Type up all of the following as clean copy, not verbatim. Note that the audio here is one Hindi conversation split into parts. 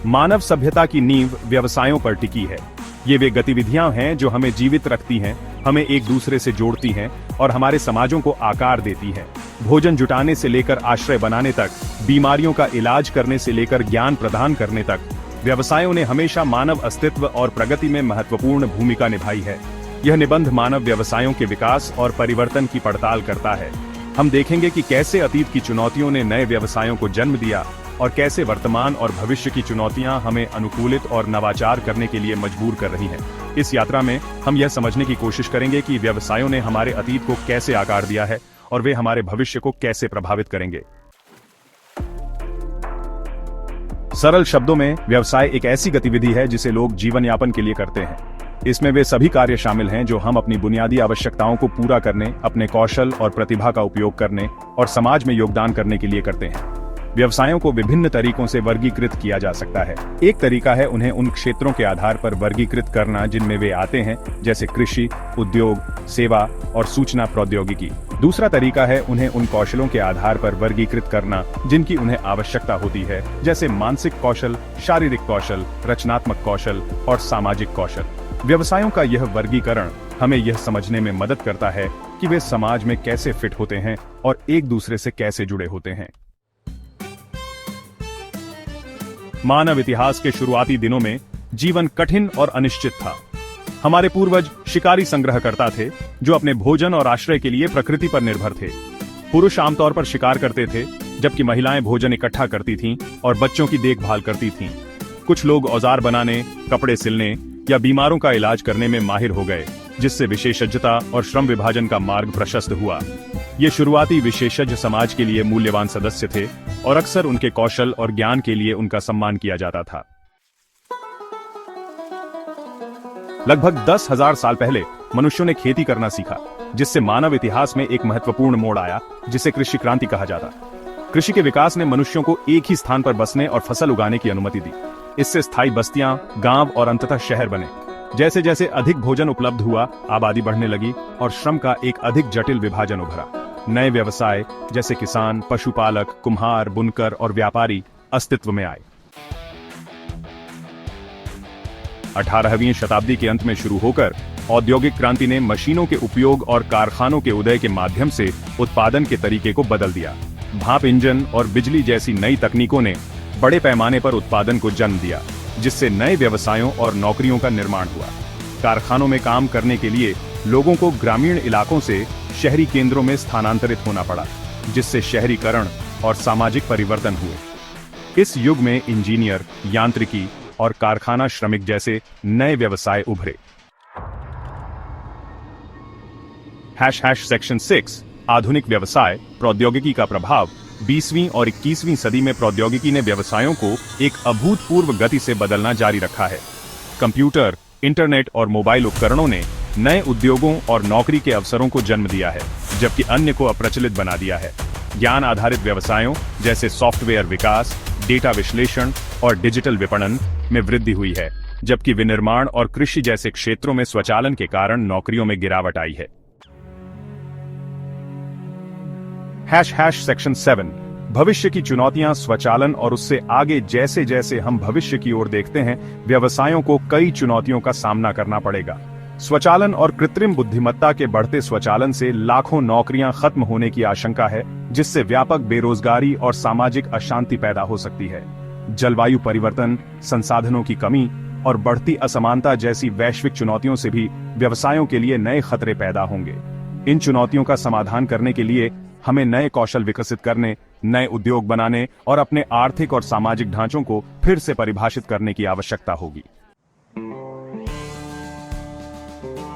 मानव सभ्यता की नींव व्यवसायों पर टिकी है। ये वे गतिविधियां हैं जो हमें जीवित रखती हैं, हमें एक दूसरे से जोड़ती हैं और हमारे समाजों को आकार देती हैं। भोजन जुटाने से लेकर आश्रय बनाने तक, बीमारियों का इलाज करने से लेकर ज्ञान प्रदान करने तक, व्यवसायों ने हमेशा मानव अस्तित्व और प्रगति में महत्वपूर्ण भूमिका निभाई है। यह निबंध मानव व्यवसायों के विकास और परिवर्तन की पड़ताल करता है। हम देखेंगे कि कैसे अतीत की चुनौतियों ने नए व्यवसायों को जन्म दिया और कैसे वर्तमान और भविष्य की चुनौतियां हमें अनुकूलित और नवाचार करने के लिए मजबूर कर रही हैं। इस यात्रा में हम यह समझने की कोशिश करेंगे कि व्यवसायों ने हमारे अतीत को कैसे आकार दिया है और वे हमारे भविष्य को कैसे प्रभावित करेंगे। सरल शब्दों में, व्यवसाय एक ऐसी गतिविधि है जिसे लोग जीवन यापन के लिए करते हैं। इसमें वे सभी कार्य शामिल हैं जो हम अपनी बुनियादी आवश्यकताओं को पूरा करने, अपने कौशल और प्रतिभा का उपयोग करने और समाज में योगदान करने के लिए करते हैं। व्यवसायों को विभिन्न तरीकों से वर्गीकृत किया जा सकता है। एक तरीका है उन्हें उन क्षेत्रों के आधार पर वर्गीकृत करना जिनमें वे आते हैं, जैसे कृषि, उद्योग, सेवा और सूचना प्रौद्योगिकी। दूसरा तरीका है उन्हें उन कौशलों के आधार पर वर्गीकृत करना जिनकी उन्हें आवश्यकता होती है, जैसे मानसिक कौशल, शारीरिक कौशल, रचनात्मक कौशल और सामाजिक कौशल। व्यवसायों का यह वर्गीकरण हमें यह समझने में मदद करता है कि वे समाज में कैसे फिट होते हैं और एक दूसरे से कैसे जुड़े होते हैं। मानव इतिहास के शुरुआती दिनों में जीवन कठिन और अनिश्चित था। हमारे पूर्वज शिकारी संग्रहकर्ता थे जो अपने भोजन और आश्रय के लिए प्रकृति पर निर्भर थे। पुरुष आमतौर पर शिकार करते थे, जबकि महिलाएं भोजन इकट्ठा करती थीं और बच्चों की देखभाल करती थीं। कुछ लोग औजार बनाने, कपड़े सिलने या बीमारों का इलाज करने में माहिर हो गए, जिससे विशेषज्ञता और श्रम विभाजन का मार्ग प्रशस्त हुआ। ये शुरुआती विशेषज्ञ समाज के लिए मूल्यवान सदस्य थे और अक्सर उनके कौशल और ज्ञान के लिए उनका सम्मान किया जाता था। लगभग 10,000 साल पहले मनुष्यों ने खेती करना सीखा, जिससे मानव इतिहास में एक महत्वपूर्ण मोड़ आया, जिसे कृषि क्रांति कहा जाता। कृषि के विकास ने मनुष्यों को एक ही स्थान पर बसने और फसल उगाने की अनुमति दी। इससे स्थायी बस्तियां, गांव और अंततः शहर बने। जैसे जैसे अधिक भोजन उपलब्ध हुआ, आबादी बढ़ने लगी और श्रम का एक अधिक जटिल विभाजन उभरा। नए व्यवसाय जैसे किसान, पशुपालक, कुम्हार, बुनकर और व्यापारी अस्तित्व में आए। 18वीं शताब्दी के अंत में शुरू होकर औद्योगिक क्रांति ने मशीनों के उपयोग और कारखानों के उदय के माध्यम से उत्पादन के तरीके को बदल दिया। भाप इंजन और बिजली जैसी नई तकनीकों ने बड़े पैमाने पर उत्पादन को जन्म दिया, जिससे नए व्यवसायों और नौकरियों का निर्माण हुआ। कारखानों में काम करने के लिए लोगों को ग्रामीण इलाकों से शहरी केंद्रों में स्थानांतरित होना पड़ा, जिससे शहरीकरण और सामाजिक परिवर्तन हुए। इस युग में इंजीनियर, यांत्रिकी और कारखाना श्रमिक जैसे नए व्यवसाय उभरे। सेक्शन 6 आधुनिक व्यवसाय प्रौद्योगिकी का प्रभाव। 20वीं और 21वीं सदी में प्रौद्योगिकी ने व्यवसायों को एक अभूतपूर्व गति से बदलना जारी रखा है। कंप्यूटर, इंटरनेट और मोबाइल उपकरणों ने नए उद्योगों और नौकरी के अवसरों को जन्म दिया है, जबकि अन्य को अप्रचलित बना दिया है। ज्ञान आधारित व्यवसायों जैसे सॉफ्टवेयर विकास, डेटा विश्लेषण और डिजिटल विपणन में वृद्धि हुई है, जबकि विनिर्माण और कृषि जैसे क्षेत्रों में स्वचालन के कारण नौकरियों में गिरावट आई है। सेक्शन 7 भविष्य की चुनौतियां। स्वचालन और उससे आगे जैसे जैसे हम भविष्य की ओर देखते हैं, व्यवसायों को कई चुनौतियों का सामना करना पड़ेगा। स्वचालन और कृत्रिम बुद्धिमत्ता के बढ़ते स्वचालन से लाखों नौकरियां खत्म होने की आशंका है, जिससे व्यापक बेरोजगारी और सामाजिक अशांति पैदा हो सकती है। जलवायु परिवर्तन, संसाधनों की कमी और बढ़ती असमानता जैसी वैश्विक चुनौतियों से भी व्यवसायों के लिए नए खतरे पैदा होंगे। इन चुनौतियों का समाधान करने के लिए हमें नए कौशल विकसित करने, नए उद्योग बनाने और अपने आर्थिक और सामाजिक ढांचों को फिर से परिभाषित करने की आवश्यकता होगी।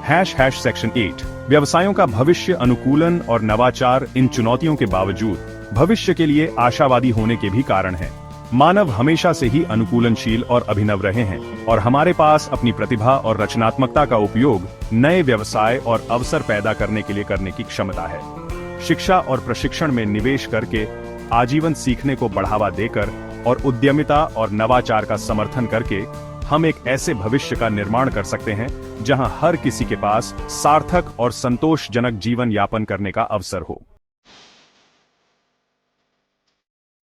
सेक्शन 8 व्यवसायों का भविष्य अनुकूलन और नवाचार। इन चुनौतियों के बावजूद भविष्य के लिए आशावादी होने के भी कारण हैं। मानव हमेशा से ही अनुकूलनशील और अभिनव रहे हैं और हमारे पास अपनी प्रतिभा और रचनात्मकता का उपयोग नए व्यवसाय और अवसर पैदा करने के लिए करने की क्षमता है। शिक्षा और प्रशिक्षण में निवेश करके, आजीवन सीखने को बढ़ावा देकर और उद्यमिता और नवाचार का समर्थन करके हम एक ऐसे भविष्य का निर्माण कर सकते हैं जहां हर किसी के पास सार्थक और संतोषजनक जीवन यापन करने का अवसर हो।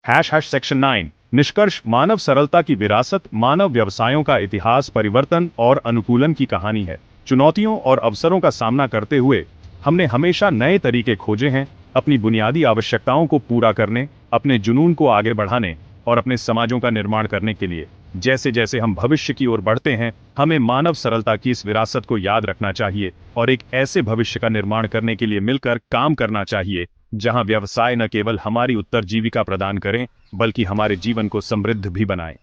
सेक्शन 9 निष्कर्ष, मानव सरलता की विरासत मानव व्यवसायों का इतिहास, परिवर्तन और अनुकूलन की कहानी है। चुनौतियों और अवसरों का सामना करते हुए हमने हमेशा नए तरीके खोजे हैं, अपनी बुनियादी आवश्यकताओं को पूरा करने, अपने जुनून को आगे बढ़ाने और अपने समाजों का निर्माण करने के लिए। जैसे जैसे हम भविष्य की ओर बढ़ते हैं, हमें मानव सरलता की इस विरासत को याद रखना चाहिए और एक ऐसे भविष्य का निर्माण करने के लिए मिलकर काम करना चाहिए जहां व्यवसाय न केवल हमारी उत्तरजीविका प्रदान करें, बल्कि हमारे जीवन को समृद्ध भी बनाएं।